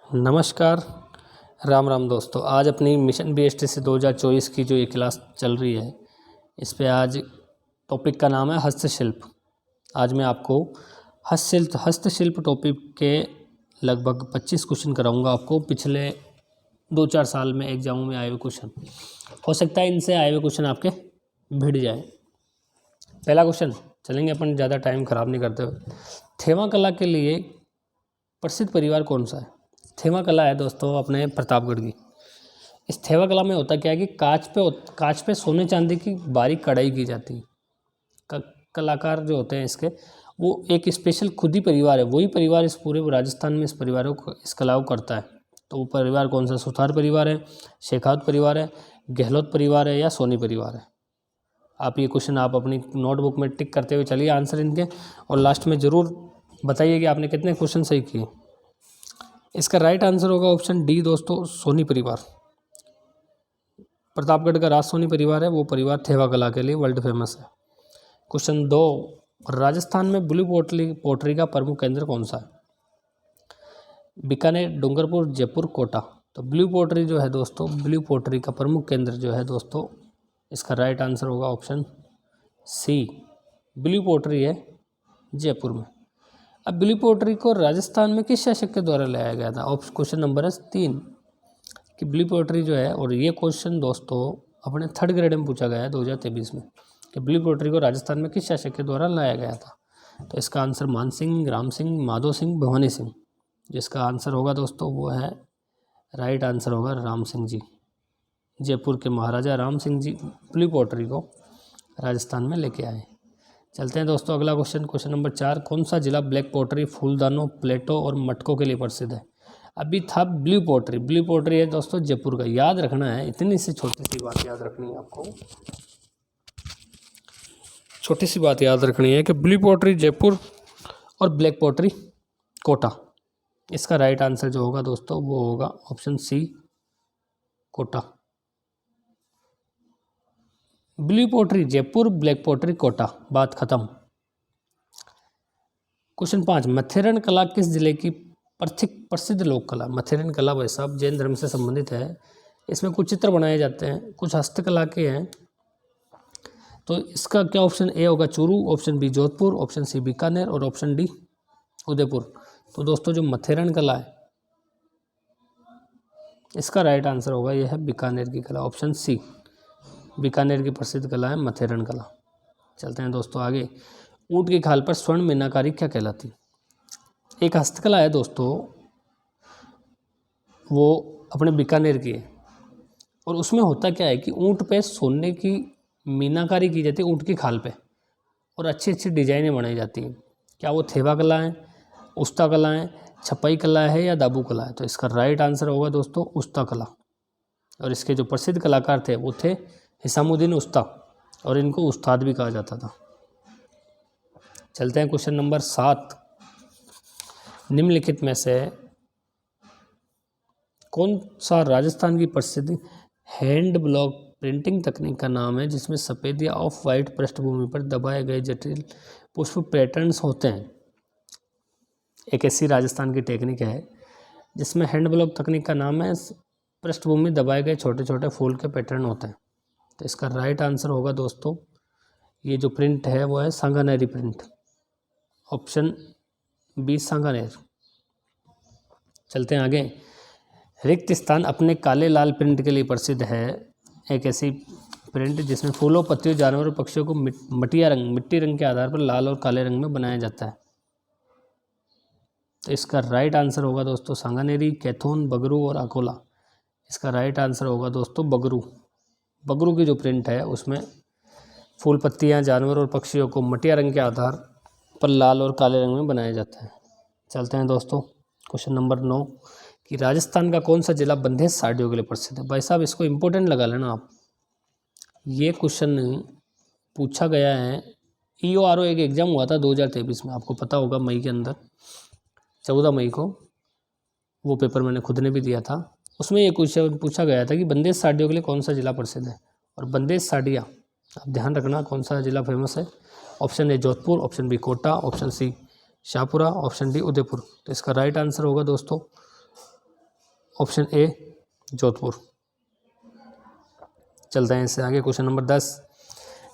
नमस्कार, राम राम दोस्तों। आज अपनी मिशन BSTC 2024 की जो ये क्लास चल रही है, इस पे आज टॉपिक का नाम है हस्तशिल्प। आज मैं आपको हस्तशिल्प टॉपिक के लगभग 25 क्वेश्चन कराऊंगा आपको। पिछले 2-4 साल में एग्जामों में आए हुए क्वेश्चन, हो सकता है इनसे आए हुए क्वेश्चन आपके भिड़ जाए। पहला क्वेश्चन चलेंगे अपन, ज़्यादा टाइम ख़राब नहीं करते हुए। थेवा कला के लिए प्रसिद्ध परिवार कौन सा है? थेवा कला है दोस्तों अपने प्रतापगढ़ की। इस थेवा कला में होता क्या है कि कांच पे सोने चांदी की बारीक कढ़ाई की जाती है। कलाकार जो होते हैं इसके, वो एक स्पेशल खुद ही परिवार है, वही परिवार इस पूरे राजस्थान में इस कला को करता है। तो वो परिवार कौन सा? सुथार परिवार है, शेखावत परिवार है, गहलोत परिवार है या सोनी परिवार है? आप ये क्वेश्चन आप अपनी नोटबुक में टिक करते हुए चलिए आंसर इनके, और लास्ट में ज़रूर बताइए कि आपने कितने क्वेश्चन सही किए। इसका राइट आंसर होगा ऑप्शन डी दोस्तों, सोनी परिवार। प्रतापगढ़ का राज सोनी परिवार है, वो परिवार थेवा कला के लिए वर्ल्ड फेमस है। क्वेश्चन 2, राजस्थान में ब्लू पोट्री का प्रमुख केंद्र कौन सा है? बीकानेर, डूंगरपुर, जयपुर, कोटा। तो ब्लू पोट्री जो है दोस्तों, ब्लू पोट्री का प्रमुख केंद्र जो है दोस्तों, इसका राइट आंसर होगा ऑप्शन सी, ब्लू पोट्री है जयपुर में। अब ब्लू पोट्री को राजस्थान में किस शासक के द्वारा लाया गया था? क्वेश्चन नंबर है 3 कि ब्लू पोट्री जो है, और ये क्वेश्चन दोस्तों अपने 3rd ग्रेड में पूछा गया है 2023 में, कि ब्लू पोट्री को राजस्थान में किस शासक के द्वारा लाया गया था? तो इसका आंसर मान सिंह, राम सिंह, माधो सिंह, भवानी सिंह। जिसका आंसर होगा दोस्तों वो है, राइट आंसर होगा राम सिंह जी। जयपुर के महाराजा राम सिंह जी ब्लू पोट्री को राजस्थान में लेके आए। चलते हैं दोस्तों अगला क्वेश्चन नंबर 4, कौन सा जिला ब्लैक पोट्री, फूलदानों, प्लेटों और मटकों के लिए प्रसिद्ध है? अभी था ब्लू पोट्री है दोस्तों जयपुर का। याद रखना है, इतनी सी छोटी सी बात याद रखनी है आपको, छोटी सी बात याद रखनी है कि ब्लू पोट्री जयपुर और ब्लैक पोट्री कोटा। इसका राइट आंसर जो होगा दोस्तों वो होगा option C, Kota. Blue pottery Jaipur, black pottery Kota, बात खत्म। क्वेश्चन 5, मथेरन कला किस जिले की प्रसिद्ध लोक कला? मथेरन कला भाई साहब जैन धर्म से संबंधित है। इसमें कुछ चित्र बनाए जाते हैं, कुछ हस्तकला के हैं। तो इसका क्या ऑप्शन ए होगा? Churu, option B Jodhpur, option C Bikaner और ऑप्शन डी उदयपुर। तो दोस्तों जो मथेरन कला है, इसका राइट आंसर होगा यह है बीकानेर की कला, ऑप्शन सी। बीकानेर की प्रसिद्ध कला है मथेरन कला। चलते हैं दोस्तों आगे। ऊँट की खाल पर स्वर्ण मीनाकारी क्या कहलाती? एक हस्तकला है दोस्तों, वो अपने बीकानेर की है, और उसमें होता क्या है कि ऊँट पे सोने की मीनाकारी की जाती है, ऊँट की खाल पे, और अच्छी अच्छी डिजाइनें बनाई जाती हैं। क्या वो थेवा कला है, उस्ता कला है, छपाई कला है या दाबू कला है? तो इसका राइट आंसर होगा दोस्तों उस्ता कला। और इसके जो प्रसिद्ध कलाकार थे वो थे हिसामुद्दीन उस्ता, और इनको उस्ताद भी कहा जाता था। चलते हैं क्वेश्चन नंबर 7, निम्नलिखित में से कौन सा राजस्थान की प्रसिद्ध हैंड ब्लॉक प्रिंटिंग तकनीक का नाम है जिसमें सफ़ेद या ऑफ वाइट पृष्ठभूमि पर दबाए गए जटिल पुष्प पैटर्न्स होते हैं? एक ऐसी राजस्थान की टेक्निक है जिसमें हैंड ब्लॉक तकनीक का नाम है, पृष्ठभूमि दबाए गए छोटे छोटे फूल के पैटर्न होते हैं। तो इसका राइट आंसर होगा दोस्तों, ये जो प्रिंट है वो है Sanganeri print, option B Sanganer. चलते हैं आगे। रिक्त स्थान अपने काले लाल प्रिंट के लिए प्रसिद्ध है। एक ऐसी प्रिंट जिसमें फूलों, पत्तियों, जानवरों, पक्षियों को मिट्टी रंग के आधार पर लाल और काले रंग में बनाया जाता है। तो इसका राइट आंसर होगा दोस्तों सांगानेरी, कैथोन, बगरू और अकोला। इसका राइट आंसर होगा दोस्तों बगरू। बगरू की जो प्रिंट है उसमें फूल, पत्तियां, जानवर और पक्षियों को मटिया रंग के आधार पर लाल और काले रंग में बनाया जाता है। चलते हैं दोस्तों क्वेश्चन नंबर 9, कि राजस्थान का कौन सा जिला बंधेज साड़ियों के लिए प्रसिद्ध है? भाई साहब इसको इंपॉर्टेंट लगा लेना आप, ये क्वेश्चन पूछा गया है। EORO एक एग्ज़ाम हुआ था 2023 में, आपको पता होगा, मई के अंदर 14 मई को, वो पेपर मैंने खुद ने भी दिया था। उसमें ये क्वेश्चन पूछा गया था कि बंदेज साड़ियों के लिए कौन सा जिला प्रसिद्ध है? और बंदेज साड़ियाँ आप ध्यान रखना कौन सा जिला फेमस है। Option A Jodhpur, option B Kota, option C Shahpura, option D Udaipur. तो इसका राइट आंसर होगा दोस्तों ऑप्शन ए जोधपुर। चलते हैं इससे आगे। क्वेश्चन नंबर 10,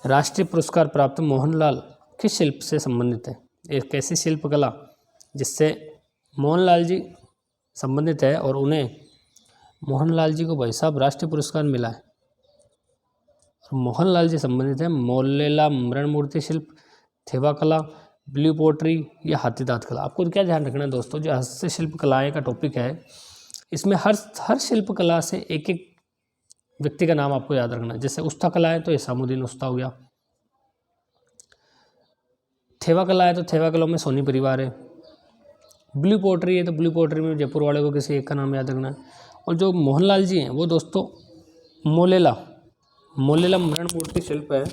राष्ट्रीय पुरस्कार प्राप्त मोहनलाल किस शिल्प से संबंधित है? एक ऐसी शिल्पकला जिससे मोहनलाल जी संबंधित है और उन्हें मोहनलाल जी को भाई साहब राष्ट्रीय पुरस्कार मिला है। मोहनलाल जी संबंधित है मोलेला मृण मूर्ति शिल्प, थेवा कला, ब्लू पोट्री या हाथीदांत कला। आपको क्या ध्यान रखना है दोस्तों, जो हस्तशिल्प कलाएँ का टॉपिक है इसमें हर शिल्प कला से एक एक व्यक्ति का नाम आपको याद रखना है। जैसे उस्ता कला है तो इसामुद्दीन उस्ता हो गया, थेवा कला है तो थेवा कला में सोनी परिवार है, ब्लू पोट्री है तो ब्लू पोट्री में जयपुर वाले को किसी एक का नाम याद रखना है। और जो मोहनलाल जी हैं वो दोस्तों मोलेला मृण मूर्ति शिल्प है।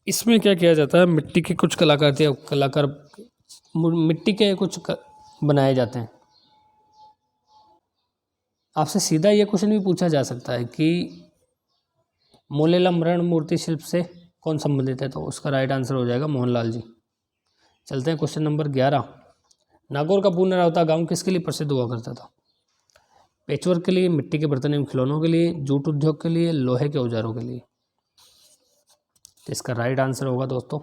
इसमें क्या किया जाता है, मिट्टी के कुछ कलाकार मिट्टी के कुछ बनाए जाते हैं। आपसे सीधा ये क्वेश्चन भी पूछा जा सकता है कि मोलेला मृण मूर्ति शिल्प से कौन संबंधित है, तो उसका राइट आंसर हो जाएगा मोहनलाल जी। चलते हैं क्वेश्चन नंबर 11, नागौर का पुनरावता गांव किसके लिए प्रसिद्ध हुआ करता था? पेचवर्क के लिए, मिट्टी के बर्तन एवं खिलौनों के लिए, जूट उद्योग के लिए, लोहे के औजारों के लिए। तो इसका राइट आंसर होगा दोस्तों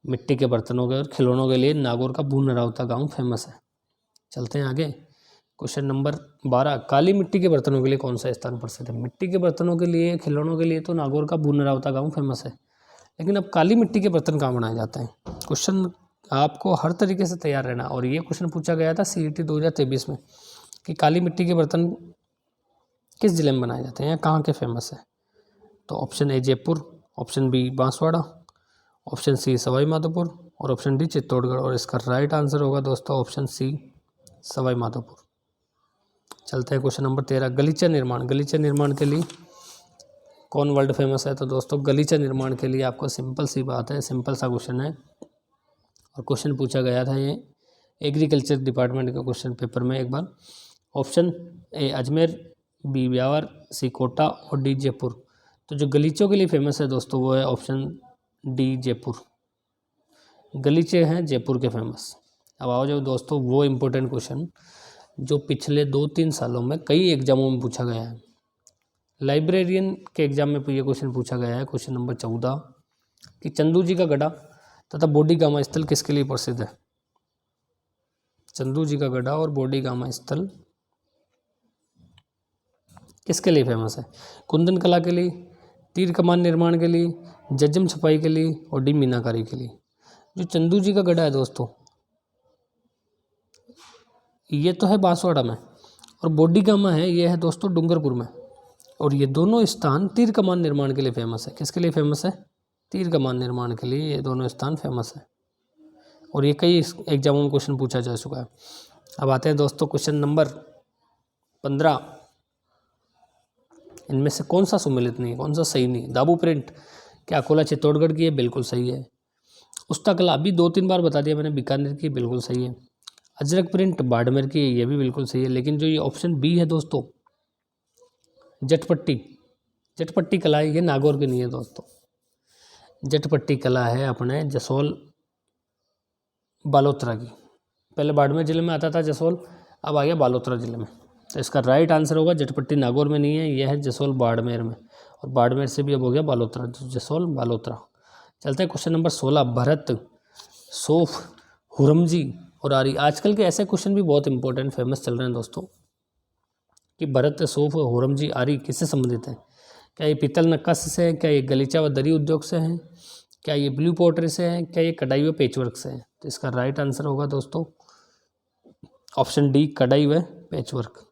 मिट्टी के बर्तनों के और खिलौनों के लिए नागौर का भूनरावता गांव फेमस है। चलते हैं आगे। क्वेश्चन नंबर 12, काली मिट्टी के बर्तनों के लिए कौन सा स्थान प्रसिद्ध है? मिट्टी के बर्तनों के लिए, खिलौनों के लिए तो नागौर का भूनरावता गांव फेमस है, लेकिन अब काली मिट्टी के बर्तन कहाँ बनाए जाते हैं? क्वेश्चन आपको हर तरीके से तैयार रहना। और ये क्वेश्चन पूछा गया था CET 2023 में कि काली मिट्टी के बर्तन किस जिले में बनाए जाते हैं या कहाँ के फेमस है? तो option A Jaipur, option B Banswara, option C Sawai Madhopur और ऑप्शन डी चित्तौड़गढ़। और इसका राइट आंसर होगा दोस्तों ऑप्शन सी सवाई माधोपुर। चलते हैं क्वेश्चन नंबर 13, गलीचा निर्माण के लिए कौन वर्ल्ड फेमस है? तो दोस्तों गलीचा निर्माण के लिए आपको सिंपल सी बात है, सिंपल सा क्वेश्चन है और क्वेश्चन पूछा गया था ये एग्रीकल्चर डिपार्टमेंट के क्वेश्चन पेपर में एक बार। Option A Ajmer, B Beawar, C Kota और डी जयपुर। तो जो गलीचों के लिए फेमस है दोस्तों वो है ऑप्शन डी जयपुर। गलीचे हैं जयपुर के फेमस। अब आओ जाओ दोस्तों वो इम्पोर्टेंट क्वेश्चन जो पिछले 2-3 सालों में कई एग्जामों में पूछा गया है। लाइब्रेरियन के एग्जाम में ये क्वेश्चन पूछा गया है, क्वेश्चन नंबर 14, कि चंदू जी का गढ़ा तथा बोडी गामा स्थल किसके लिए प्रसिद्ध है? चंदू जी का गढ़ा और बोडी गामा स्थल किसके लिए फेमस है? कुंदन कला के लिए, तीर कमान निर्माण के लिए, जज्जम छपाई के लिए और डी मीनाकारी के लिए। जो चंदू जी का गढ़ा है दोस्तों ये तो है बांसवाड़ा में और बोडी गामा है ये है दोस्तों डूंगरपुर में। और ये दोनों स्थान तीर कमान निर्माण के लिए फेमस है। किसके लिए फेमस है? तीर कमान निर्माण के लिए ये दोनों स्थान फेमस है और ये कई एग्जामों में क्वेश्चन पूछा जा चुका है। अब आते हैं दोस्तों क्वेश्चन नंबर 15, इनमें से कौन सा सुमेलित नहीं है, कौन सा सही नहीं? दाबू प्रिंट क्या अकोला चित्तौड़गढ़ की है? बिल्कुल सही है। उस्ता कला अभी 2-3 बार बता दिया मैंने, बीकानेर की, बिल्कुल सही है। अजरक प्रिंट बाड़मेर की है, ये भी बिल्कुल सही है। लेकिन जो ये ऑप्शन बी है दोस्तों जटपट्टी कला है, ये नागौर की नहीं है दोस्तों। जटपट्टी कला है अपने जसोल बालोतरा की। पहले बाड़मेर जिले में आता था जसोल, अब आ गया बालोतरा जिले में। तो इसका राइट आंसर होगा जटपट्टी नागौर में नहीं है, यह है जसोल बाड़मेर में और बाड़मेर से भी अब हो गया बालोतरा, जसोल बालोतरा। चलते हैं क्वेश्चन नंबर 16, भरत, सोफ, हुरमजी और आरी। आजकल के ऐसे क्वेश्चन भी बहुत इंपॉर्टेंट फेमस चल रहे हैं दोस्तों कि भरत, सोफ, हुरमजी, आरी किससे संबंधित है? क्या ये पीतल नक्काशी से है? क्या ये गलीचा व दरी उद्योग से हैं? क्या ये ब्लू पोट्री से है? क्या ये कढ़ाई व पेचवर्क से है? तो इसका राइट आंसर होगा दोस्तों ऑप्शन डी कढ़ाई व पेचवर्क।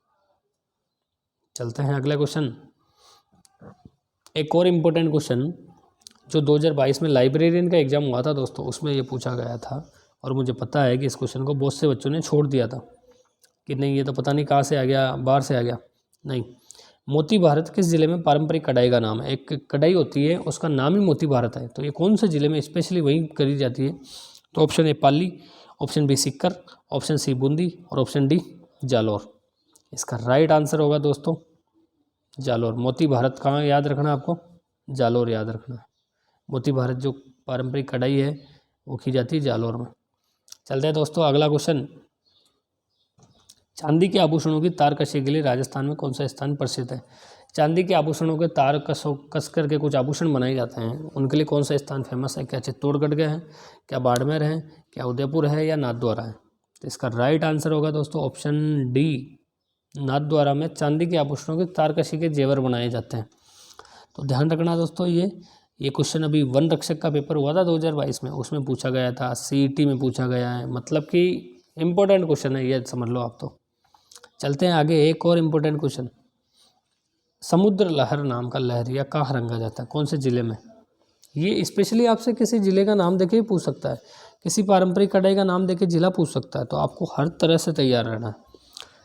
चलते हैं अगला क्वेश्चन। एक और इम्पोर्टेंट क्वेश्चन जो 2022 में लाइब्रेरियन का एग्जाम हुआ था दोस्तों, उसमें ये पूछा गया था और मुझे पता है कि इस क्वेश्चन को बहुत से बच्चों ने छोड़ दिया था कि नहीं ये तो पता नहीं कहाँ से आ गया, बाहर से आ गया। नहीं, मोती भारत किस जिले में पारंपरिक कढ़ाई का नाम है? एक कढ़ाई होती है उसका नाम ही मोती भारत है, तो ये कौन से जिले में स्पेशली वहीं करी जाती है? तो option A Pali, option B Sikar, option C Bundi और ऑप्शन डी जालौर। इसका राइट आंसर होगा दोस्तों जालौर। मोती भारत कहाँ याद रखना है आपको? जालौर याद रखना है। मोती भारत जो पारंपरिक कढ़ाई है वो की जाती है जालौर में। चलते हैं दोस्तों अगला क्वेश्चन। चांदी के आभूषणों की तारकशी के लिए राजस्थान में कौन सा स्थान प्रसिद्ध है? चांदी के आभूषणों के तार कस करके कुछ आभूषण बनाए जाते हैं, उनके लिए कौन सा स्थान फेमस है? क्या चित्तौड़गढ़ के हैं, क्या बाड़मेर है, क्या उदयपुर है या नाथद्वारा है? तो इसका राइट आंसर होगा दोस्तों ऑप्शन डी, नाथद्वारा में चांदी के आभूषणों के तारकशी के जेवर बनाए जाते हैं। तो ध्यान रखना दोस्तों, ये क्वेश्चन अभी वन रक्षक का पेपर हुआ था 2022 में, उसमें पूछा गया था, सीईटी में पूछा गया है, मतलब कि इम्पोर्टेंट क्वेश्चन है ये, समझ लो आप। तो चलते हैं आगे, एक और इम्पोर्टेंट क्वेश्चन। समुद्र लहर नाम का लहरिया कहाँ रंगा जाता है, कौन से ज़िले में? ये स्पेशली आपसे किसी ज़िले का नाम देके ही पूछ सकता है, किसी पारंपरिक कढ़ाई का नाम देके ज़िला पूछ सकता है, तो आपको हर तरह से तैयार रहना है।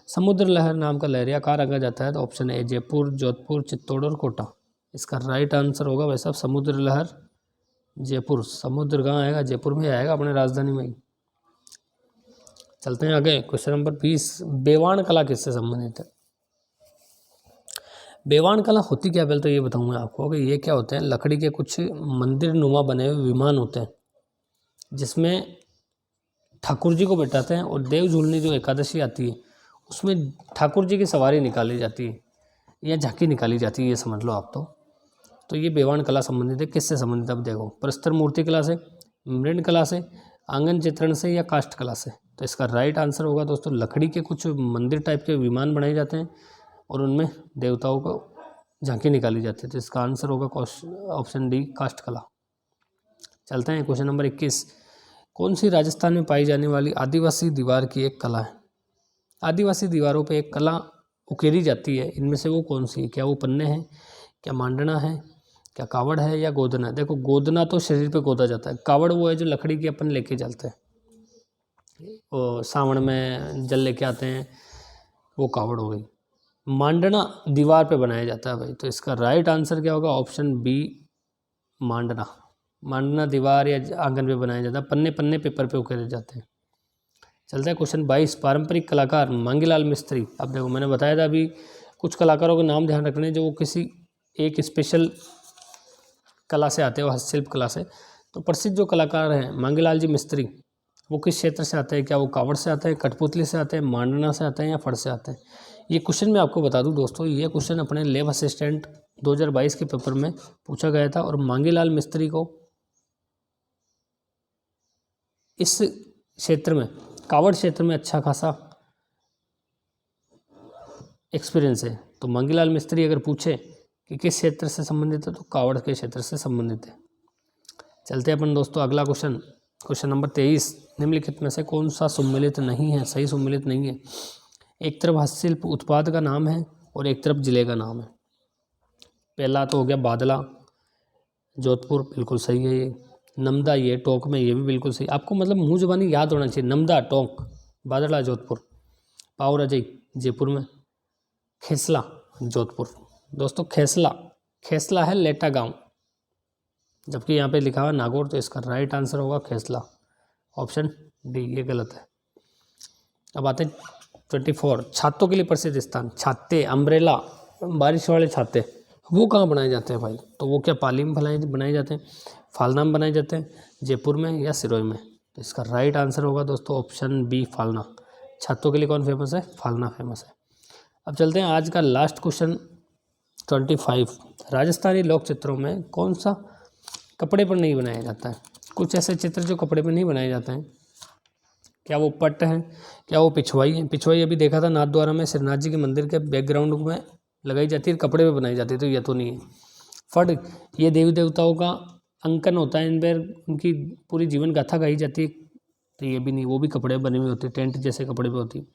समुद्र लहर नाम का लहरिया कहाँ रंगा जाता है? तो ऑप्शन ए जयपुर, जोधपुर, चित्तौड़ और कोटा। इसका राइट आंसर होगा वैसे साहब समुद्र लहर जयपुर। समुद्र कहाँ आएगा? जयपुर में आएगा, अपने राजधानी में ही। चलते हैं आगे, क्वेश्चन नंबर 20। बेवाण कला किससे संबंधित है? बेवाण कला होती क्या, पहले तो ये बताऊँ मैं आपको कि ये क्या होते हैं। लकड़ी के कुछ मंदिर नुमा बने हुए विमान होते हैं, जिसमें ठाकुर जी को बैठाते हैं और देव झूलनी जो एकादशी आती है उसमें ठाकुर जी की सवारी निकाली जाती है या झांकी निकाली जाती है, ये समझ लो आप। तो ये बेवाण कला संबंधित है। किससे संबंधित? अब देखो, प्रस्तर मूर्ति कला से, मृण कला से, आंगन चित्रण से या काष्ठ कला से? तो इसका राइट आंसर होगा दोस्तों लकड़ी के कुछ मंदिर टाइप के विमान बनाए जाते हैं और उनमें देवताओं को झांकी निकाली जाती है। तो इसका आंसर होगा ऑप्शन डी, काष्ठ कला। चलते हैं क्वेश्चन नंबर 21। कौन सी राजस्थान में पाई जाने वाली आदिवासी दीवार की एक कला है? आदिवासी दीवारों पे एक कला उकेरी जाती है, इनमें से वो कौन सी है? क्या वो पन्ने हैं, क्या मांडना है, क्या कावड़ है या गोदना है? देखो, गोदना तो शरीर पे गोदा जाता है, कावड़ वो है जो लकड़ी की अपन लेके चलते हैं, वो सावन में जल लेके आते हैं, वो कावड़ हो गई। मांडना दीवार पे बनाया जाता है भाई। तो इसका राइट आंसर क्या होगा? ऑप्शन बी, मांडना। मांडना दीवार या आंगन पे बनाया जाता है, पन्ने पन्ने पेपर पे उकेरे जाते हैं। चलता है क्वेश्चन 22। पारंपरिक कलाकार मांगीलाल मिस्त्री। अब देखो, मैंने बताया था अभी कुछ कलाकारों के नाम ध्यान रखने जो वो किसी एक स्पेशल कला से आते हैं, वो हस्तशिल्प कला से। तो प्रसिद्ध जो कलाकार हैं मांगीलाल जी मिस्त्री, वो किस क्षेत्र से आते हैं? क्या वो कावड़ से आते हैं, कठपुतली से आते हैं, मांडना से आते हैं या फड़ से आते हैं? ये क्वेश्चन मैं आपको बता दूं दोस्तों, ये क्वेश्चन अपने लैब असिस्टेंट 2022 के पेपर में पूछा गया था और मांगीलाल मिस्त्री को इस क्षेत्र में, कावड़ क्षेत्र में अच्छा खासा एक्सपीरियंस है। तो मांगीलाल मिस्त्री अगर पूछे कि किस क्षेत्र से संबंधित है, तो कावड़ के क्षेत्र से संबंधित है। चलते हैं अपन दोस्तों अगला क्वेश्चन, क्वेश्चन नंबर 23। निम्नलिखित में से कौन सा सम्मिलित नहीं है, सही सम्मिलित नहीं है? एक तरफ हस्तशिल्प उत्पाद का नाम है और एक तरफ जिले का नाम है। पहला तो हो गया बादला, जोधपुर, बिल्कुल सही है ये। नमदा, ये टोंक में, ये भी बिल्कुल सही। आपको मतलब मुँह जुबानी याद होना चाहिए। नमदा, टोंक, बादला, जोधपुर। पावराजई, जयपुर में। खेसला, जोधपुर। दोस्तों खेसला है लेटा गांव, जबकि यहाँ पे लिखा हुआ नागौर। तो इसका राइट आंसर होगा खेसला, ऑप्शन डी, ये गलत है। अब आते हैं 24। छातों के लिए प्रसिद्ध स्थान, छाते, अम्ब्रेला, बारिश वाले छाते, वो कहाँ बनाए जाते हैं भाई? तो वो क्या पाली में बनाए जाते हैं, फालना में बनाए जाते हैं, जयपुर में या सिरोही में? तो इसका राइट आंसर होगा दोस्तों ऑप्शन बी, फालना। छातों के लिए कौन फेमस है? फालना फेमस है। अब चलते हैं आज का लास्ट क्वेश्चन 25। राजस्थानी लोक चित्रों में कौन सा कपड़े पर नहीं बनाया जाता है? कुछ ऐसे चित्र जो कपड़े पर नहीं बनाए जाते हैं। क्या वो पट्ट हैं, क्या वो पिछवाई है? पिछवाई अभी देखा था नाथद्वारा में, श्रीनाथ जी के मंदिर के बैकग्राउंड में लगाई जाती है, कपड़े पे बनाई जाती है, तो यह तो नहीं है। फट, ये देवी देवताओं का अंकन होता है, इन पर उनकी पूरी जीवन गाथा गाई जाती है, तो ये भी नहीं, वो भी कपड़े बने हुए होते हैं, टेंट जैसे कपड़े पे होती है।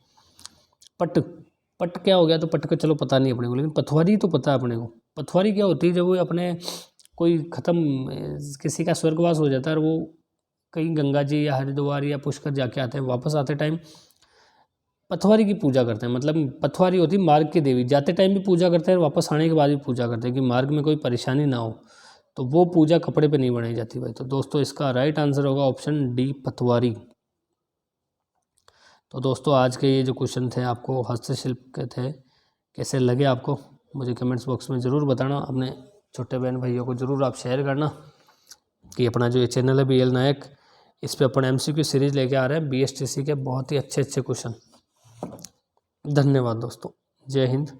पट क्या हो गया? तो पट का चलो पता नहीं अपने को, लेकिन पथवारी तो पता है अपने को। पथवारी क्या होती है? जब वो अपने कोई ख़त्म किसी का स्वर्गवास हो जाता है और वो कहीं गंगा जी या हरिद्वार या पुष्कर जाके आते हैं, वापस आते टाइम पथवारी की पूजा करते हैं। मतलब पथवारी होती है मार्ग की देवी, जाते टाइम भी पूजा करते हैं और वापस आने के बाद भी पूजा करते हैं कि मार्ग में कोई परेशानी ना हो। तो वो पूजा कपड़े पे नहीं बनाई जाती भाई। तो दोस्तों इसका राइट आंसर होगा ऑप्शन डी, पथवारी। तो दोस्तों आज के ये जो क्वेश्चन थे आपको हस्तशिल्प के थे, कैसे लगे आपको मुझे कमेंट्स बॉक्स में ज़रूर बताना। अपने छोटे बहन भाइयों को ज़रूर आप शेयर करना कि अपना जो ये चैनल है BL नायक, इस पे अपन MCQ सीरीज़ लेके आ रहे हैं BSTC के बहुत ही अच्छे क्वेश्चन। धन्यवाद दोस्तों। जय हिंद।